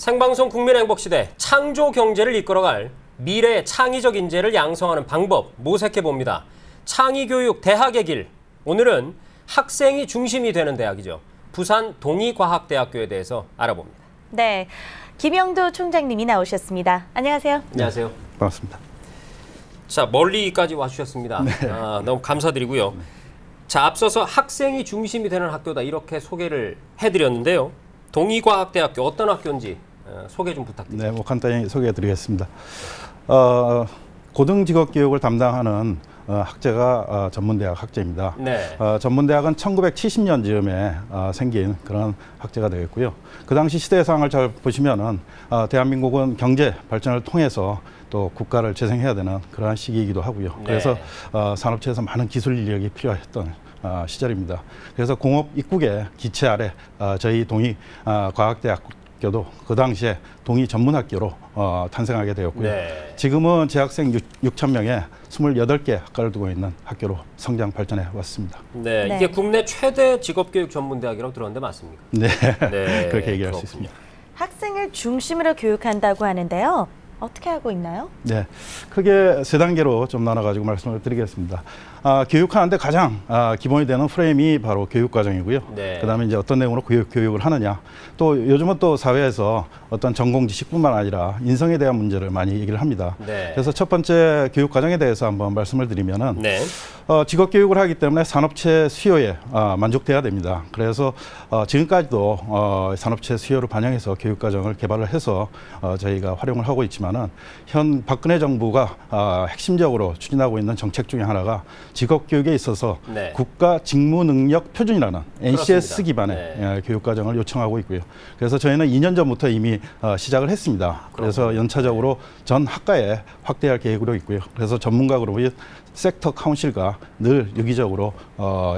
생방송 국민행복시대 창조 경제를 이끌어갈 미래의 창의적 인재를 양성하는 방법 모색해봅니다. 창의교육 대학의 길. 오늘은 학생이 중심이 되는 대학이죠. 부산 동의과학대학교에 대해서 알아봅니다. 네, 김영두 총장님이 나오셨습니다. 안녕하세요. 안녕하세요. 반갑습니다. 자, 멀리까지 와주셨습니다. 네. 너무 감사드리고요. 자, 앞서서 학생이 중심이 되는 학교다 이렇게 소개를 해드렸는데요. 동의과학대학교 어떤 학교인지 소개 좀 부탁드립니다. 네, 간단히 소개해드리겠습니다. 고등직업교육을 담당하는 학제가 전문대학 학제입니다. 네. 전문대학은 1970년 즈음에 생긴 그런 학제가 되겠고요. 그 당시 시대상을 잘 보시면은 대한민국은 경제 발전을 통해서 또 국가를 재생해야 되는 그러한 시기이기도 하고요. 네. 그래서 산업체에서 많은 기술 인력이 필요했던 시절입니다. 그래서 공업 입국의 기체 아래 저희 동의과학대학교도 그 당시에 동의 전문학교로 탄생하게 되었고요. 네. 지금은 재학생 6천 명에 28개 학과를 두고 있는 학교로 성장 발전해 왔습니다. 네, 네. 이게 국내 최대 직업교육 전문대학이라고 들었는데 맞습니까? 네, 네, 그렇게 얘기할 그렇군요. 수 있습니다. 학생을 중심으로 교육한다고 하는데요. 어떻게 하고 있나요? 네, 크게 세 단계로 좀 나눠가지고 말씀을 드리겠습니다. 교육하는데 가장 기본이 되는 프레임이 바로 교육과정이고요. 네. 그다음에 이제 어떤 내용으로 교육을 하느냐. 또 요즘은 또 사회에서 어떤 전공 지식뿐만 아니라 인성에 대한 문제를 많이 얘기를 합니다. 네. 그래서 첫 번째 교육과정에 대해서 한번 말씀을 드리면은 네. 직업교육을 하기 때문에 산업체 수요에 만족돼야 됩니다. 그래서 지금까지도 산업체 수요를 반영해서 교육과정을 개발을 해서 저희가 활용을 하고 있지만은 현 박근혜 정부가 핵심적으로 추진하고 있는 정책 중에 하나가 직업교육에 있어서 네. 국가 직무능력 표준이라는 NCS 그렇습니다. 기반의 네. 교육과정을 요청하고 있고요. 그래서 저희는 2년 전부터 이미 시작을 했습니다. 그래서 연차적으로 전 학과에 확대할 계획으로 있고요. 그래서 전문가 그룹의 섹터 카운실과 늘 유기적으로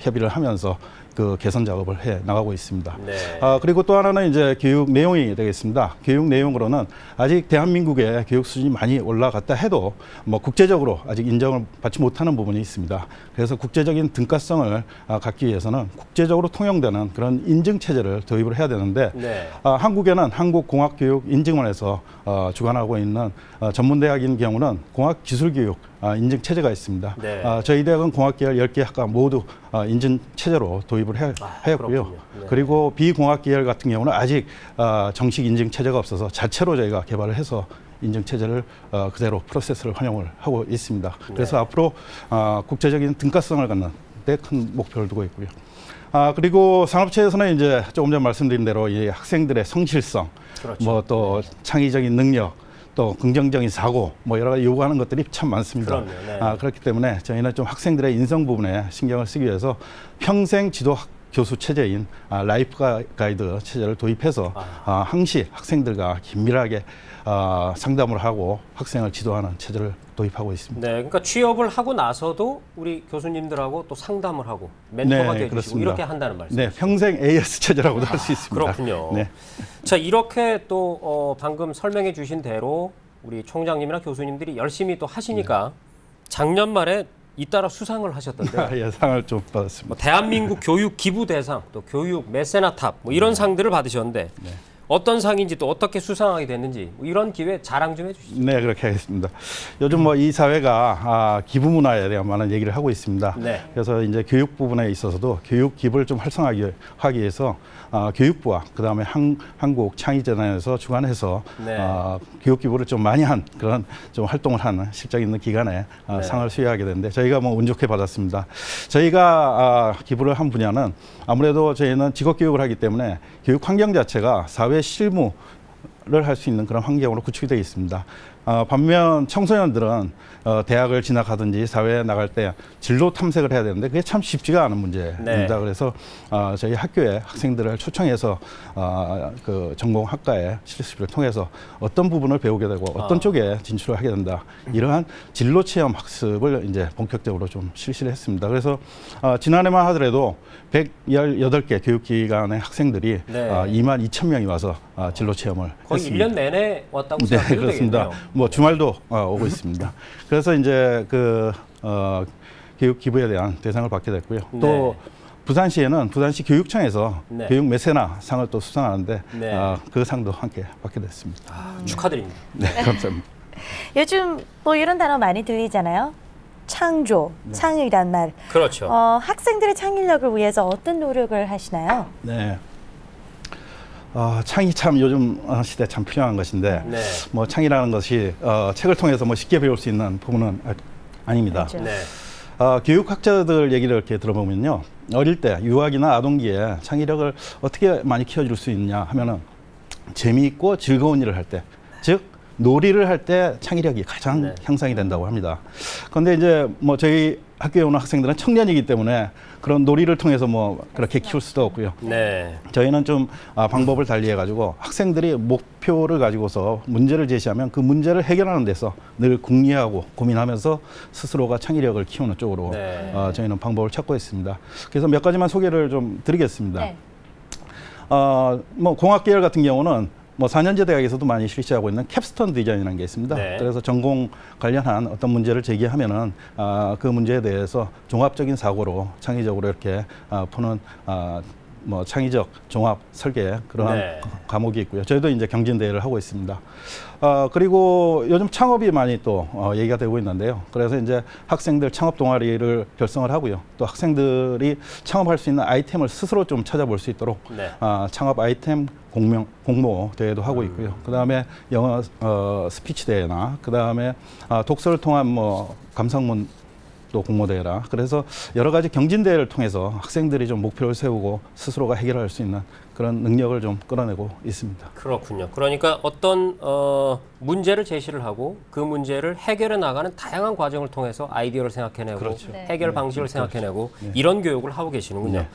협의를 하면서 그 개선 작업을 해 나가고 있습니다. 네. 그리고 또 하나는 이제 교육 내용이 되겠습니다. 교육 내용으로는 아직 대한민국의 교육 수준이 많이 올라갔다 해도 뭐 국제적으로 아직 인정을 받지 못하는 부분이 있습니다. 그래서 국제적인 등가성을 갖기 위해서는 국제적으로 통용되는 그런 인증 체제를 도입을 해야 되는데 네. 한국에는 한국공학교육인증원에서 주관하고 있는 전문대학인 경우는 공학기술교육 인증 체제가 있습니다. 네. 저희 대학은 공학계열 10개 학과 모두 인증 체제로 도입을 하였고요. 네. 그리고 비공학계열 같은 경우는 아직 정식 인증 체제가 없어서 자체로 저희가 개발을 해서 인증 체제를 그대로 프로세스를 활용을 하고 있습니다. 그래서 네. 앞으로 국제적인 등가성을 갖는 데 큰 목표를 두고 있고요. 그리고 산업체에서는 이제 조금 전 말씀드린 대로 이 학생들의 성실성, 그렇죠. 뭐 또 창의적인 능력, 또 긍정적인 사고, 뭐 여러 가지 요구하는 것들이 참 많습니다. 그럼요, 네. 그렇기 때문에 저희는 좀 학생들의 인성 부분에 신경을 쓰기 위해서 평생 지도 교수 체제인 라이프 가이드 체제를 도입해서 항시 학생들과 긴밀하게 상담을 하고 학생을 지도하는 체제를 도입하고 있습니다. 네, 그러니까 취업을 하고 나서도 우리 교수님들하고 또 상담을 하고 멘토가 네, 되주시고 이렇게 한다는 말씀. 네, 평생 AS 체제라고도 할 수 있습니다. 그렇군요. 네. 자, 이렇게 또 방금 설명해 주신 대로 우리 총장님이나 교수님들이 열심히 또 하시니까 작년 말에 잇따라 수상을 하셨던데 예, 상을 좀 받았습니다. 뭐 대한민국 교육 기부 대상, 또 교육 메세나탑 뭐 이런 상들을 받으셨는데 네. 어떤 상인지 또 어떻게 수상하게 됐는지 뭐 이런 기회 자랑 좀 해주시죠. 네, 그렇게 하겠습니다. 요즘 뭐 이 사회가 기부 문화에 대한 많은 얘기를 하고 있습니다. 네. 그래서 이제 교육 부분에 있어서도 교육 기부를 좀 활성화하기 위해서 교육부와 그다음에 한국 창의재단에서 주관해서 네. 교육 기부를 좀 많이 한 그런 좀 활동을 하는 실적 있는 기관에 네. 상을 수여하게 됐는데 저희가 뭐 운 좋게 받았습니다. 저희가 기부를 한 분야는 아무래도 저희는 직업 교육을 하기 때문에 교육 환경 자체가 사회 실무를 할 수 있는 그런 환경으로 구축이 되어 있습니다. 반면 청소년들은 대학을 진학하든지 사회에 나갈 때 진로 탐색을 해야 되는데 그게 참 쉽지가 않은 문제입니다. 네. 그래서 저희 학교에 학생들을 초청해서 그 전공 학과의 실습을 통해서 어떤 부분을 배우게 되고 어떤 쪽에 진출을 하게 된다. 이러한 진로 체험 학습을 이제 본격적으로 좀 실시를 했습니다. 그래서 지난해만 하더라도 118개 교육기관의 학생들이 네. 22,000명이 와서 진로 체험을 거의 했습니다. 1년 내내 왔다고 네, 생각해도 그렇습니다. 되겠네요. 뭐 주말도 오고 있습니다. 그래서 이제 그 교육 기부에 대한 대상을 받게 됐고요. 또 부산시에는 부산시 교육청에서 네. 교육 메세나 상을 또 수상하는데 네. 그 상도 함께 받게 됐습니다. 축하드립니다. 네, 감사합니다. 요즘 뭐 이런 단어 많이 들리잖아요. 창조, 창의란 말. 그렇죠. 학생들의 창의력을 위해서 어떤 노력을 하시나요? 네. 창의 참 요즘 시대에 참 필요한 것인데 네. 뭐 창의라는 것이 책을 통해서 뭐 쉽게 배울 수 있는 부분은 아닙니다. 그렇죠. 네. 교육학자들 얘기를 이렇게 들어보면요, 어릴 때 유아기나 아동기에 창의력을 어떻게 많이 키워줄 수 있냐 하면은 재미있고 즐거운 일을 할 때, 즉 놀이를 할 때 창의력이 가장 네. 향상이 된다고 합니다. 그런데 이제 뭐 저희 학교에 오는 학생들은 청년이기 때문에 그런 놀이를 통해서 뭐 그렇게 키울 수도 없고요. 네. 저희는 좀 방법을 달리해 가지고 학생들이 목표를 가지고서 문제를 제시하면 그 문제를 해결하는 데서 늘 궁리하고 고민하면서 스스로가 창의력을 키우는 쪽으로 네. 저희는 방법을 찾고 있습니다. 그래서 몇 가지만 소개를 좀 드리겠습니다. 네. 뭐 공학 계열 같은 경우는 뭐 4년제 대학에서도 많이 실시하고 있는 캡스톤 디자인이라는 게 있습니다. 네. 그래서 전공 관련한 어떤 문제를 제기하면은 그 문제에 대해서 종합적인 사고로 창의적으로 이렇게 푸는 뭐 창의적 종합 설계 그러한 네. 과목이 있고요. 저희도 이제 경진대회를 하고 있습니다. 그리고 요즘 창업이 많이 또 얘기가 되고 있는데요. 그래서 이제 학생들 창업 동아리를 결성을 하고요. 또 학생들이 창업할 수 있는 아이템을 스스로 좀 찾아볼 수 있도록 네. 창업 아이템 공모 대회도 하고 있고요. 그다음에 영어 스피치 대회나 그다음에 독서를 통한 뭐 감상문 또 공모대회라, 그래서 여러 가지 경진대회를 통해서 학생들이 좀 목표를 세우고 스스로가 해결할 수 있는 그런 능력을 좀 끌어내고 있습니다. 그렇군요. 그러니까 어떤 문제를 제시를 하고 그 문제를 해결해 나가는 다양한 과정을 통해서 아이디어를 생각해내고 그렇죠. 네. 해결 방식을 생각해내고 네. 이런 교육을 하고 계시는군요. 네.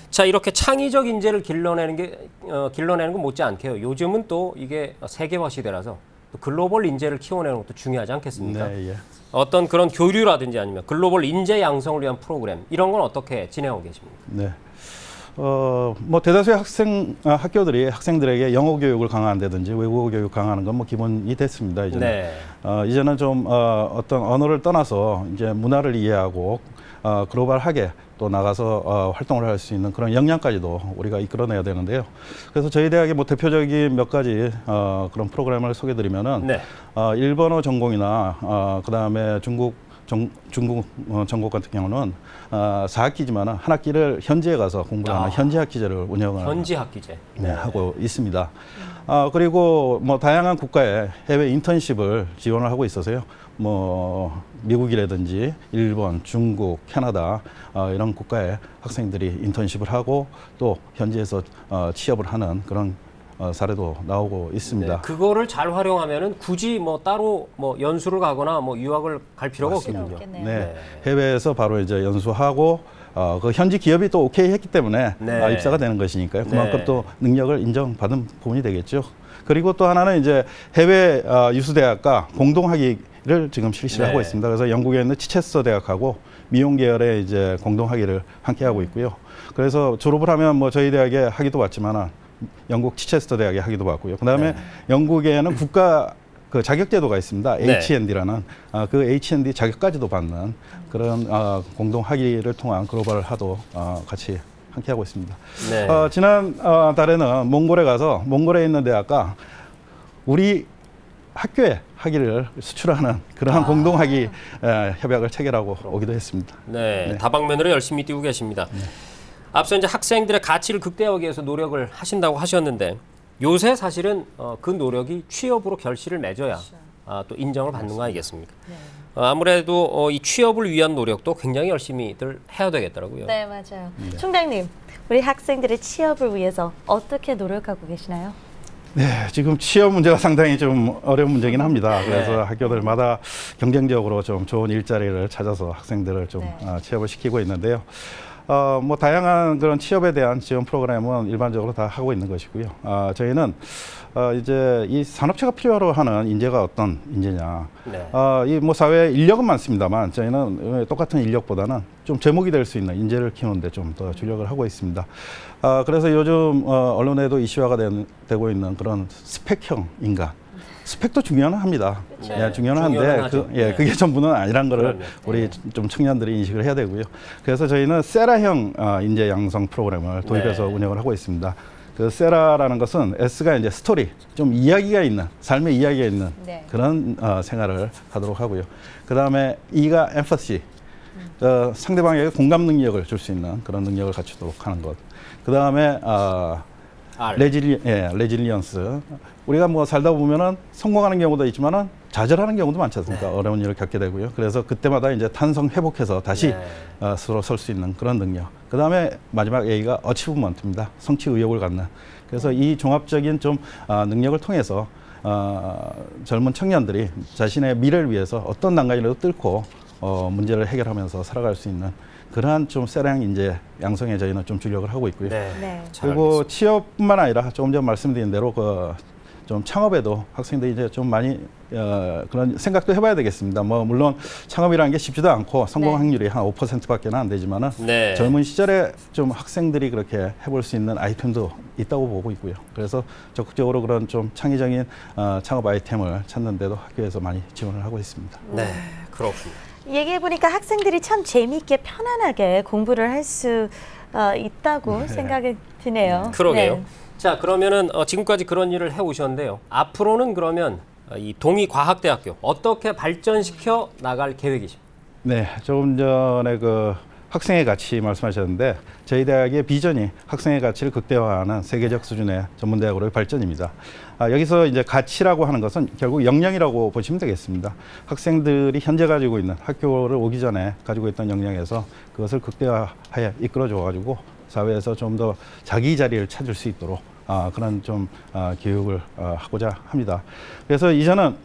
자, 이렇게 창의적 인재를 길러내는 건 못지않게요. 요즘은 또 이게 세계화 시대라서 또 글로벌 인재를 키워내는 것도 중요하지 않겠습니까? 네, 예. 어떤 그런 교류라든지 아니면 글로벌 인재 양성을 위한 프로그램 이런 건 어떻게 진행하고 계십니까? 네. 뭐 대다수의 학교들이 학생들에게 영어 교육을 강화한다든지 외국어 교육 강화하는 건 뭐 기본이 됐습니다. 이제는. 네. 이제는 좀 어떤 언어를 떠나서 이제 문화를 이해하고 글로벌하게 또 나가서 활동을 할 수 있는 그런 역량까지도 우리가 이끌어내야 되는데요. 그래서 저희 대학의 뭐 대표적인 몇 가지 그런 프로그램을 소개드리면은 네. 일본어 전공이나 그다음에 중국 전공 같은 경우는 4학기지만 한 학기를 현지에 가서 공부를 하는 현지 학기제를 운영을 현지 학기제. 네, 하고 있습니다. 그리고 뭐 다양한 국가에 해외 인턴십을 지원을 하고 있어서요. 뭐 미국이라든지 일본, 중국, 캐나다 이런 국가에 학생들이 인턴십을 하고 또 현지에서 취업을 하는 그런 사례도 나오고 있습니다. 네, 그거를 잘 활용하면은 굳이 뭐 따로 뭐 연수를 가거나 뭐 유학을 갈 필요가 없겠군요. 없겠네요. 네, 해외에서 바로 이제 연수하고 그 현지 기업이 또 오케이 했기 때문에 네. 입사가 되는 것이니까요. 그만큼 네. 또 능력을 인정받은 부분이 되겠죠. 그리고 또 하나는 이제 해외 유수대학과 공동학위를 지금 실시를 네. 하고 있습니다. 그래서 영국에 있는 치체스터 대학하고 미용 계열의 이제 공동학위를 함께 하고 있고요. 그래서 졸업을 하면 뭐 저희 대학에 학위도 받지만 영국 치체스터 대학에 학위도 받고요. 그다음에 네. 영국에는 국가 그 자격제도가 있습니다. 네. HND라는 그 HND 자격까지도 받는 그런 공동 학위를 통한 글로벌 하도 같이 함께 하고 있습니다. 네. 지난 달에는 몽골에 가서 몽골에 있는 대학과 우리 학교에 학위를 수출하는 그러한 공동 학위 협약을 체결하고 오기도 했습니다. 네, 네. 다방면으로 열심히 뛰고 계십니다. 앞서 이제 학생들의 가치를 극대화하기 위해서 노력을 하신다고 하셨는데 요새 사실은 그 노력이 취업으로 결실을 맺어야 또 인정을 받는 거 아니겠습니까? 네. 아무래도 이 취업을 위한 노력도 굉장히 열심히들 해야 되겠더라고요. 네, 맞아요. 총장님, 우리 학생들의 취업을 위해서 어떻게 노력하고 계시나요? 네, 지금 취업 문제가 상당히 좀 어려운 문제긴 합니다. 그래서 네. 학교들마다 경쟁적으로 좀 좋은 일자리를 찾아서 학생들을 좀 네. 취업을 시키고 있는데요. 뭐 다양한 그런 취업에 대한 지원 프로그램은 일반적으로 다 하고 있는 것이고요. 저희는 이제 이 산업체가 필요로 하는 인재가 어떤 인재냐. 네. 이 뭐 사회 인력은 많습니다만 저희는 똑같은 인력보다는 좀 제목이 될 수 있는 인재를 키우는데 좀 더 주력을 하고 있습니다. 그래서 요즘 언론에도 이슈화가 되고 있는 그런 스펙형 인간. 스펙도 중요는 합니다. 네. 중요는 한데 중요는 하죠. 네. 그게 전부는 아니란 거를 그럼요. 우리 좀 청년들이 인식을 해야 되고요. 그래서 저희는 세라형 인재 양성 프로그램을 도입해서 네. 운영을 하고 있습니다. 그 세라라는 것은 S가 이제 스토리, 좀 이야기가 있는, 삶의 이야기가 있는 네. 그런 생활을 하도록 하고요. 그 다음에 E가 empathy, 상대방에게 공감 능력을 줄 수 있는 그런 능력을 갖추도록 하는 것. 그 다음에 레질리언스. 우리가 뭐 살다 보면은 성공하는 경우도 있지만은 좌절하는 경우도 많지 않습니까? 네. 어려운 일을 겪게 되고요. 그래서 그때마다 이제 탄성 회복해서 다시 네. 스스로 설 수 있는 그런 능력. 그 다음에 마지막 A가 어치브먼트입니다. 성취 의욕을 갖는. 그래서 이 종합적인 좀 능력을 통해서 젊은 청년들이 자신의 미래를 위해서 어떤 난간이라도 뚫고 문제를 해결하면서 살아갈 수 있는 그러한 좀 세라형 인재 양성에 저희는 좀 주력을 하고 있고요. 네. 네. 잘 그리고 알겠습니다. 취업뿐만 아니라 조금 전 말씀드린 대로 좀 창업에도 학생들이 이제 좀 많이 그런 생각도 해봐야 되겠습니다. 뭐 물론 창업이라는 게 쉽지도 않고 성공 네. 확률이 한 5%밖에는 안 되지만은 네. 젊은 시절에 좀 학생들이 그렇게 해볼 수 있는 아이템도 있다고 보고 있고요. 그래서 적극적으로 그런 좀 창의적인 창업 아이템을 찾는데도 학교에서 많이 지원을 하고 있습니다. 네, 그렇군요. 얘기해 보니까 학생들이 참 재미있게 편안하게 공부를 할 수 있다고 생각이 드네요. 그러게요. 네. 자, 그러면은 지금까지 그런 일을 해오셨는데요. 앞으로는 그러면 이 동의과학대학교 어떻게 발전시켜 나갈 계획이십니까? 네, 조금 전에 그 학생의 가치 말씀하셨는데 저희 대학의 비전이 학생의 가치를 극대화하는 세계적 수준의 전문대학으로의 발전입니다. 여기서 이제 가치라고 하는 것은 결국 역량이라고 보시면 되겠습니다. 학생들이 현재 가지고 있는 학교를 오기 전에 가지고 있던 역량에서 그것을 극대화하여 이끌어줘가지고 사회에서 좀 더 자기 자리를 찾을 수 있도록 그런 좀 교육을 하고자 합니다. 그래서 이제는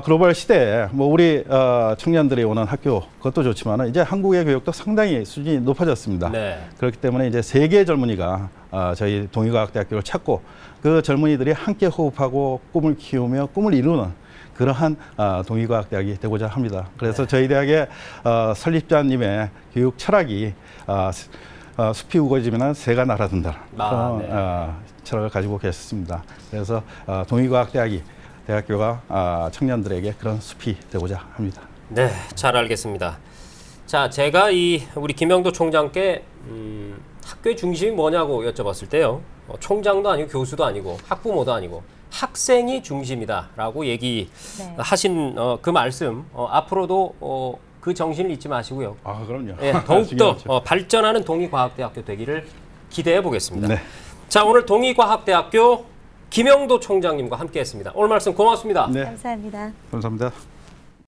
글로벌 시대에 뭐 우리 청년들이 오는 학교 그것도 좋지만 이제 한국의 교육도 상당히 수준이 높아졌습니다. 네. 그렇기 때문에 이제 세계 젊은이가 저희 동의과학대학교를 찾고 그 젊은이들이 함께 호흡하고 꿈을 키우며 꿈을 이루는 그러한 동의과학대학이 되고자 합니다. 그래서 네. 저희 대학의 설립자님의 교육 철학이 숲이 우거지면 새가 날아든다. 그런 네. 철학을 가지고 계셨습니다. 그래서 대학교가 청년들에게 그런 숲이 되고자 합니다. 네, 잘 알겠습니다. 자, 제가 우리 김영도 총장께 학교의 중심이 뭐냐고 여쭤봤을 때요. 총장도 아니고 교수도 아니고 학부모도 아니고 학생이 중심이다라고 얘기하신 그 말씀 앞으로도 그 정신을 잊지 마시고요. 그럼요. 예, 더욱더 발전하는 동의과학대학교 되기를 기대해 보겠습니다. 네. 자, 오늘 동의과학대학교 김영도 총장님과 함께했습니다. 오늘 말씀 고맙습니다. 네. 감사합니다. 감사합니다.